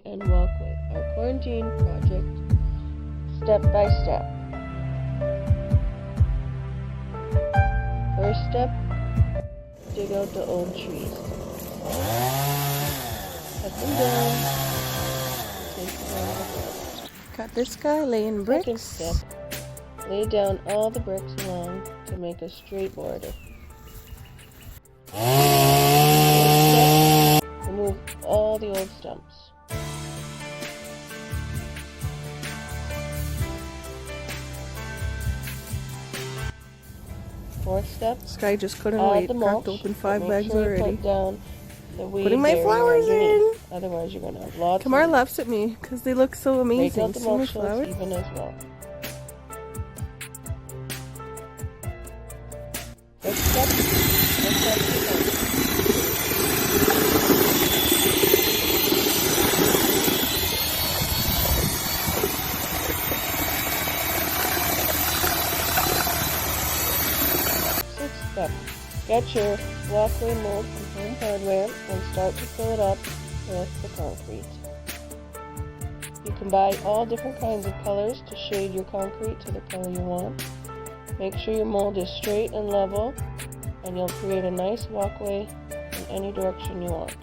and walkway, our quarantine project, step by step. First step, dig out the old trees. Cut them down. Take them out of the ground. Got this guy laying bricks. Second step, lay down all the bricks along to make a straight border. Third step, remove all the old stumps. Fourth step, This guy just couldn't add wait. the mulch, Cracked open but 5 make bags sure you already. put down the weed Putting my barrier flowers underneath. in. Otherwise you're going to have lots Tamar of laughs at me because they look so Make amazing. out the See my mulch so flowers? it's even as well. Next step, let's start the mulch. Sixth step, get your walkway mold from Home Hardware and start to fill it up with the concrete. You can buy all different kinds of colors to shade your concrete to the color you want. Make sure your mold is straight and level, and you'll create a nice walkway in any direction you want.